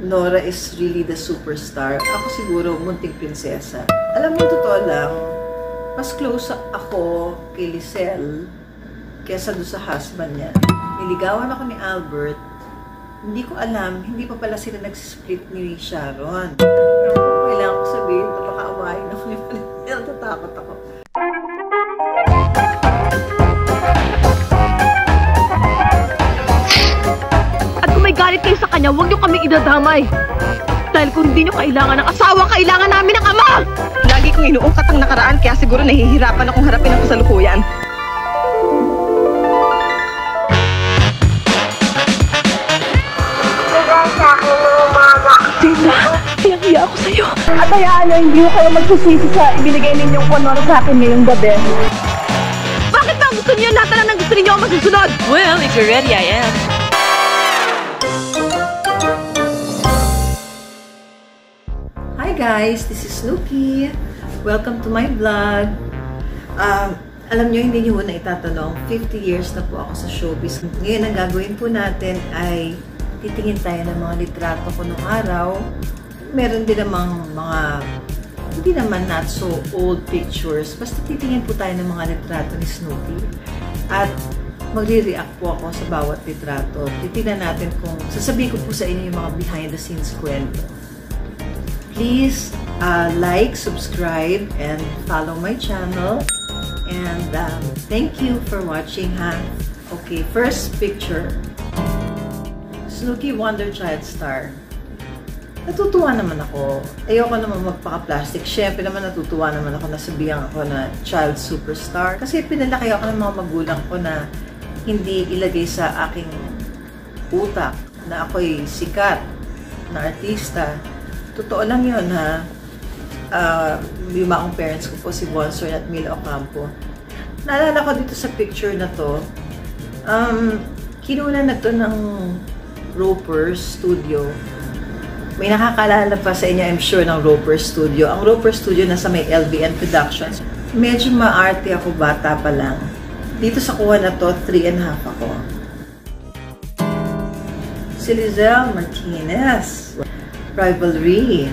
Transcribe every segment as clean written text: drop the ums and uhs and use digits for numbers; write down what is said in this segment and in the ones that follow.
Nora is really the superstar. Ako siguro, munting prinsesa. Alam mo, totoo lang, mas close ako kay Lizelle kesa doon sa husband niya. Niligawan ako ni Albert. Hindi ko alam, hindi pa pala sila nagsisplit ni Sharon. Kailangan ko sabihin, napaka-awain ako ni Lizelle. Tatakot ako. Galit kayo sa kanya, huwag niyo kaming idadamay. Dahil kung hindi niyo kailangan ng asawa, kailangan namin ng ama! Lagi kong inuungkat ang nakaraan, kaya siguro nahihirapan akong harapin ang kasalukuyan. Bigay sa akin ng mama. Tina, hiyang-hiya ako sa'yo. At hayaan na hindi ko kayo magsisisi sa ibinigay ninyong honor sa akin ngayong gabi. Bakit ba gusto niyo lahat na lang gusto ninyo ang masusunod? Well, if you're ready, I am. Hi guys, this is Snooki. Welcome to my vlog. Alam nyo, hindi nyo na itatanong, 50 years na po ako sa showbiz. Ngayon, ang gagawin po natin ay titingin tayo ng mga litrato ko nung araw. Meron din namang mga, hindi naman not so old pictures. Basta titingin po tayo ng mga litrato ni Snooki. At magre-react po ako sa bawat litrato. Titingnan natin kung, sasabihin ko po sa inyo yung mga behind the scenes kwento. Please like, subscribe, and follow my channel. And thank you for watching, ha? Okay, first picture. Snooki Wonder Child Star. Natutuwa naman ako. Ayoko naman magpaka-plastic. Siyempre naman natutuwa naman ako na sabihan ako na child superstar. Kasi pinalaki ako ng mga magulang ko na hindi ilagay sa aking utak na ako'y sikat na artista. Totoo lang yun, ha? Yung mga parents ko po, si Bonsoy at Mila Ocampo. Naalala ko dito sa picture na to, kinunan na to ng Roper Studio. May nakakalala pa sa inyo, I'm sure, ng Roper Studio. Ang Roper Studio nasa may LBN Productions. Medyo maarte ako, bata pa lang. Dito sa kuha na to, 3.5 ako. Si Lizelle Martinez. Rivalry.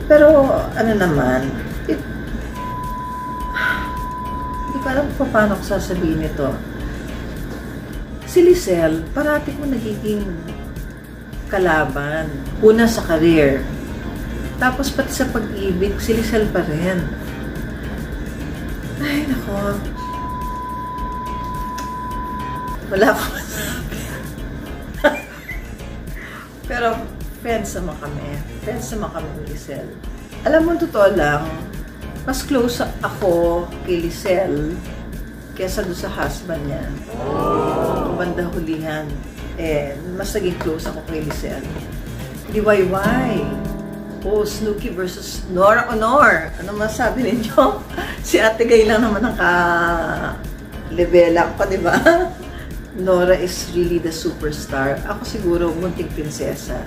Pero, ano naman, hindi ko alam kung paano ko sasabihin ito. Si Lizelle, parati ko nagiging kalaban. Una sa career. Tapos pati sa pag-ibig, si Lizelle pa rin. Ay, nako. Wala ko masabi. Pero, friends naman kami. Friends naman kami ni Lizelle. Alam mo, totoo lang, mas close ako kay Lizelle kesa doon sa husband niya. Banda hulihan. Mas naging close ako kay Lizelle. Liwayway. Oh, Snooki versus Nora Honor. Ano masabi ninyo? Si Ate Gay lang naman ang ka-levelan ko, di ba? Nora is really the superstar. Ako siguro, munting prinsesa.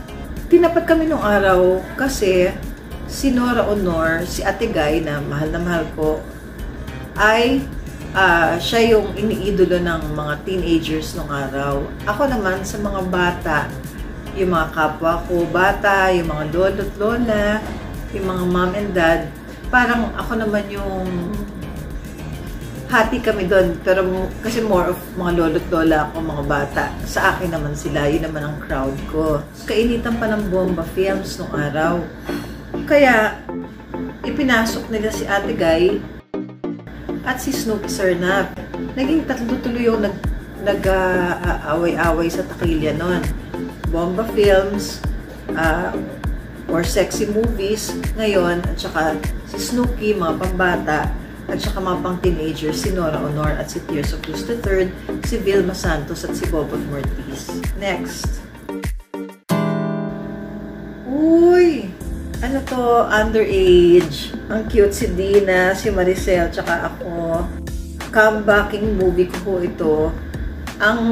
Tinapat kami nung araw kasi si Nora Honor, si Ate Gay na mahal ko, ay siya yung iniidolo ng mga teenagers nung araw. Ako naman sa mga bata, yung mga kapwa ko bata, yung mga lolo't lola, yung mga mom and dad, parang ako naman yung happy kami doon, pero kasi more of mga lolo't lola ako, mga bata. Sa akin naman sila, yun naman ang crowd ko. Kainitan pa ng Bomba Films nung araw. Kaya, ipinasok nila si Ate Gay at si Snooki Sarnap. Naging tatlo tuloy yung nag-away-away sa takilya noon. Bomba Films, or sexy movies ngayon, at saka si Snooki, mga pambata, at saka mga pang-teenagers, si Nora Honor at si Tears of Luz III, si Vilma Santos at si Bobot Mortiz. Next. Uy! Ano to? Underage. Ang cute si Dina, si Maricel, tsaka ako. Comebacking movie ko po ito. Ang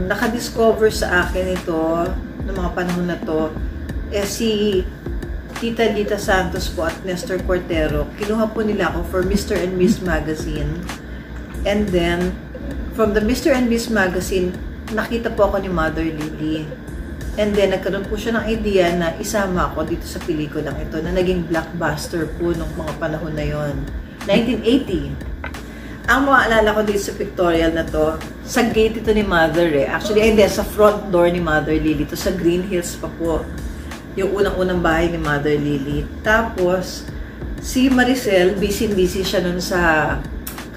nakadiscover sa akin ito, ng mga panahon na to, si Tita Lita Santos po at Nestor Cortero. Kinuha po nila ako for Mr. and Miss Magazine. And then, from the Mr. and Miss Magazine, nakita po ako ni Mother Lily. And then, nagkaroon po siya ng idea na isama ako dito sa pelikulang ito na naging blockbuster po nung mga panahon na yon. 1980. Ang maalala ko dito sa pictorial na to, sa gate ito ni Mother Actually, hindi, sa front door ni Mother Lily. Ito sa Green Hills pa po. Yung unang-unang bahay ni Mother Lily. Tapos, si Maricel, busy-busy siya nun sa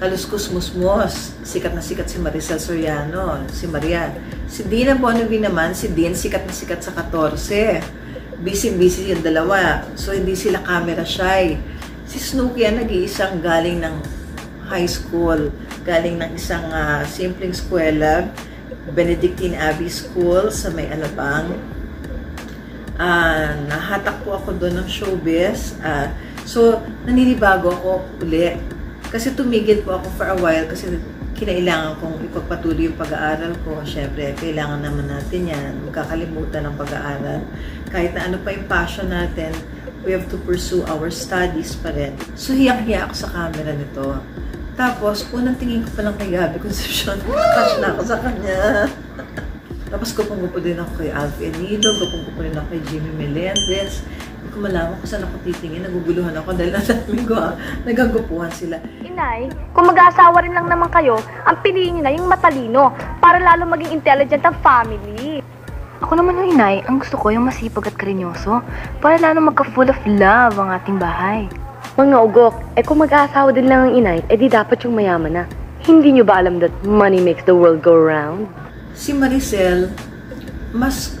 Kaluskus Musmos. Sikat na sikat si Maricel Soriano, si Maria. Si Dina Bonavi naman, si Dean, sikat na sikat sa 14. Busy-busy yung dalawa. So, hindi sila camera shy. Si Snooki nag-iisang galing ng high school, galing ng isang simpleng eskwela, Benedictine Abbey School sa May Alabang. Nahatak po ako doon ng showbiz. So, naninibago ako uli. Kasi tumigil po ako for a while kasi kinailangan kong ipagpatuloy yung pag-aaral ko. Siyempre, kailangan naman natin yan. Magkakalimutan ng pag-aaral. Kahit na ano pa yung passion natin, we have to pursue our studies pa rin. So, hiyang-hiya ako sa camera nito. Tapos, unang tingin ko pa lang kay Gabby Concepcion. Crush na ako sa kanya. Tapos, gupong-gupo din ako kay Alfie Enido. Gupong-gupo din ako kay Jimmy Melendez. Hindi ko malaman kung saan ako titingin. Naguguluhan ako dahil nasabi ko, nagagupuhan sila. Inay, kung mag-aasawa rin lang naman kayo, ang piliin niyo na yung matalino para lalo maging intelligent ang family. Ako naman yung inay, ang gusto ko yung masipag at karinyoso para lalo magka-full of love ang ating bahay. Mga ugok, kung mag-aasawa din lang ang inay, di dapat yung mayaman na. Hindi nyo ba alam that money makes the world go round? Si Maricel, mas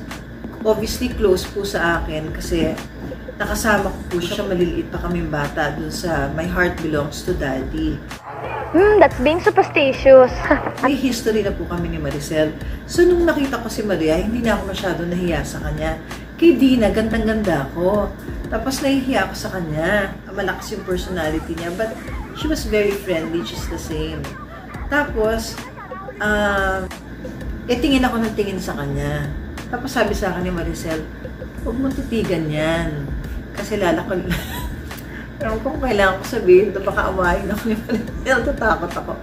obviously close po sa akin kasi nakasama ko po siya, maliliit pa kaming bata dun sa My Heart Belongs to Daddy. That's being superstitious. May history na po kami ni Maricel. So, nung nakita ko si Maria, hindi na ako masyado nahiya sa kanya. Kay Dina, gandang-ganda ako. Tapos, nahihiya ako sa kanya. Malakas yung personality niya. But, she was very friendly, just the same. Tapos, tingin ako ng tingin sa kanya. Tapos, sabi sa akin ni Maricel, huwag mo titigan yan. Kasi lalakal. Pero kung kailangan ko sabihin ito, baka awayin ako ni Maricel. Tatakot ako.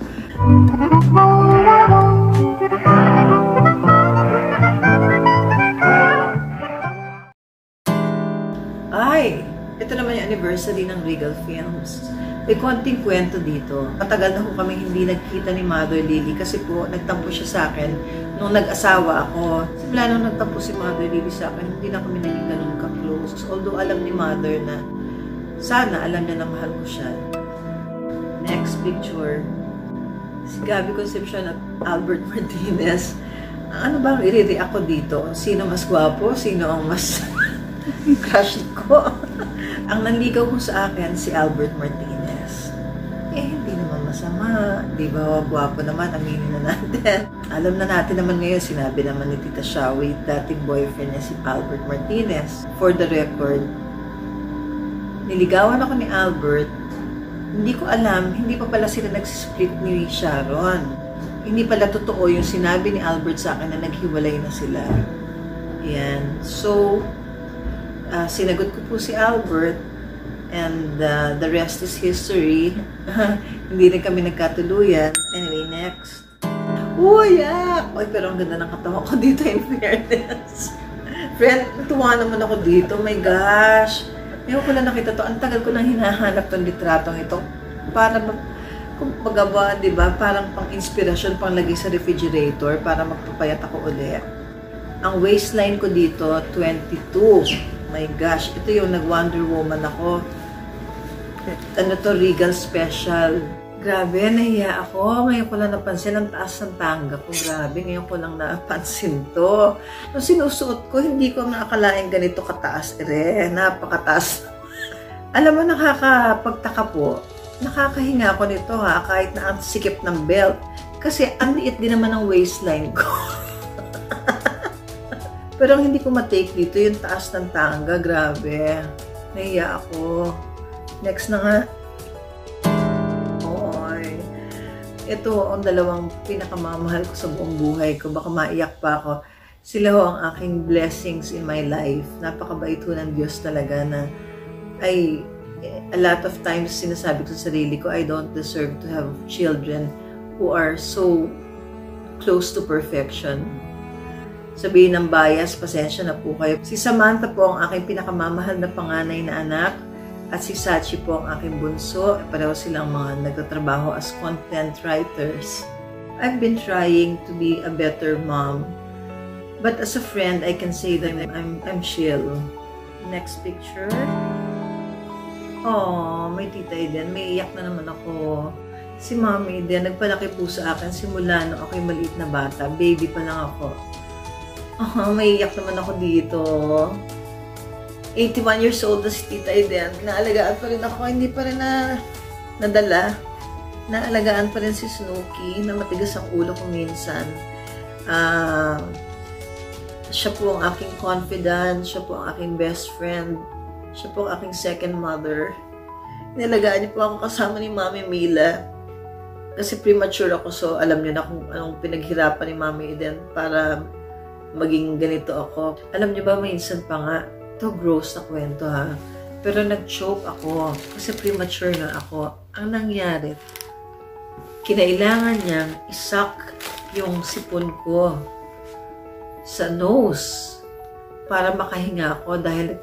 Ay! Ito naman yung anniversary ng Regal Films. May konting kwento dito. Matagal na po kami hindi nagkita ni Mother Lily kasi po nagtampo siya sa akin nung nag-asawa ako. Simula nung nagtampo si Mother Lily sa akin, hindi na kami naging ganun ka-close. Although alam ni Mother na sana alam niya na mahal ko siya. Next picture. Si Gabby Concepcion at Albert Martinez. Ano bang i-react ko dito? Sino mas gwapo? Sino ang mas crush ko? Ang nanligaw ko sa akin, si Albert Martinez. Hindi naman masama. Di ba, gwapo naman, aminin na natin. Alam na natin naman ngayon, sinabi naman ni Tita Shawi, dating boyfriend niya si Albert Martinez. For the record, niligawan ako ni Albert, hindi ko alam, hindi pa pala sila nagsisplit ni Sharon. Hindi pala totoo yung sinabi ni Albert sa akin na naghiwalay na sila. Yan. So, sinagot ko po si Albert and the rest is history. Hindi rin kami nagkatuluyan. Anyway, next. Uy, Oy, pero ang ganda ng katawan ko dito in fairness. Friend, natuwa naman ako dito. My gosh. Ngayon ko lang nakita to. Ang tagal ko nang hinahanap tong litratong ito. Para kung pagaba, di ba? Parang pang-inspirasyon, pang lagay sa refrigerator para magpapayat ako ulit. Ang waistline ko dito, 22. My gosh, ito yung nag-Wonder Woman ako. Ano to, Regal Special. Grabe, nahiya ako. Ngayon ko lang napansin ang taas ng tanga ko. Grabe, ngayon ko lang napansin to. Nung sinusuot ko, hindi ko nakakalain ganito kataas. Napakataas. Alam mo, nakakapagtaka po. Nakakahinga ako nito kahit na ang sikip ng belt. Kasi ang liit din naman ang waistline ko. Pero ang hindi ko matake dito, yung taas ng tanga. Grabe. Nahiya ako. Next na nga. Ito ang dalawang pinakamamahal ko sa buong buhay ko. Baka maiyak pa ako. Sila ho ang aking blessings in my life. Napakabait ho ng Diyos talaga na a lot of times sinasabi ko sa sarili ko, I don't deserve to have children who are so close to perfection. Sabihin ng bias, pasensya na po kayo. Si Samantha po ang aking pinakamamahal na panganay na anak at si Sachi po ang aking bunso. Pareho silang mga nagtatrabaho as content writers. I've been trying to be a better mom. But as a friend, I can say that I'm chill. Next picture. Oh, may Tita Eden. May iyak na naman ako. Si Mommy din, nagpalaki po sa akin simula nung ako'y maliit na bata. Baby pa lang ako. Oh, may iyak naman ako dito. 81 years old na si Tita Eden. Naalagaan pa rin ako. Hindi pa rin nadala. Naalagaan pa rin si Snooki na matigas ang ulo ko minsan. Siya po ang aking confidant, siya po ang aking best friend, siya po ang aking second mother. Nilagaan niyo po ako kasama ni Mami Mila. Kasi premature ako, so alam niyo na kung anong pinaghirapan ni Mami Eden para maging ganito ako. Alam niyo ba, minsan pa nga, ito gross na kwento ha, pero nag-choke ako kasi premature na ako. Ang nangyari, kinailangan niyang isak yung sipon ko sa nose para makahinga ako dahil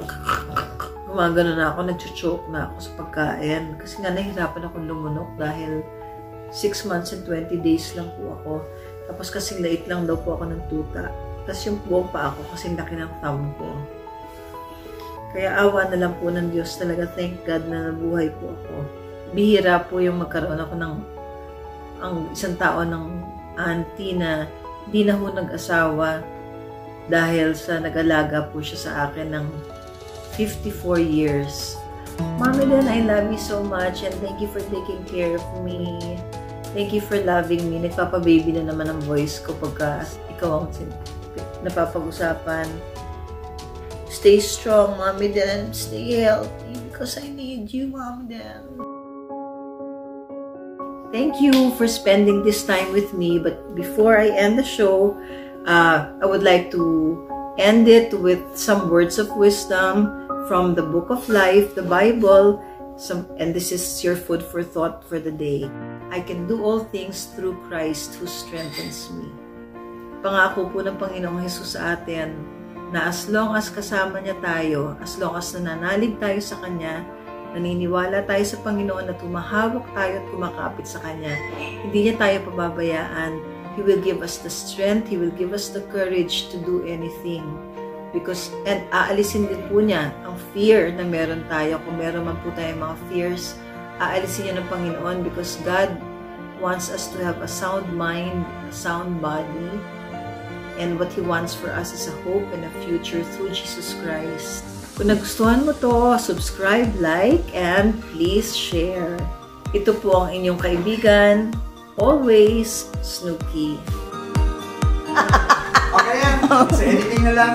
gumagano na ako, nag-choke na ako sa pagkain. Kasi nga nahihirapan akong lumunok dahil 6 months and 20 days lang po ako. Tapos kasing lait lang daw po ako ng tuta. Tapos yung buong pa ako kasing laki ng thumb ko. Kaya awa na lang po ng Diyos talaga. Thank God na nabuhay po ako. Bihira po yung magkaroon ako ng isang tao ng auntie na di na ho nag-asawa dahil sa nag-alaga po siya sa akin ng 54 years. Mommy Eden, I love you so much and thank you for taking care of me. Thank you for loving me. Nagpapababy na naman ang voice ko pagka ikaw ang napapag-usapan. Stay strong, Mommy Eden. Stay healthy because I need you, Mommy Eden. Thank you for spending this time with me. But before I end the show, I would like to end it with some words of wisdom from the Book of Life, the Bible, and this is your food for thought for the day. I can do all things through Christ who strengthens me. Pangako po ng Panginoong Jesus sa atin na as long as kasama niya tayo, as long as nananalig tayo sa Kanya, naniniwala tayo sa Panginoon at tumahawak tayo at kumakapit sa Kanya, hindi niya tayo pababayaan. He will give us the strength, He will give us the courage to do anything. And aalisin din po niya ang fear na meron tayo. Kung meron man po tayong mga fears, aalisin niya ng Panginoon because God wants us to have a sound mind, a sound body, and what He wants for us is a hope and a future through Jesus Christ. Kung nagustuhan mo to, subscribe, like, and please share. Ito po ang inyong kaibigan, always, Snooki. Okay yan. Sa editing na lang.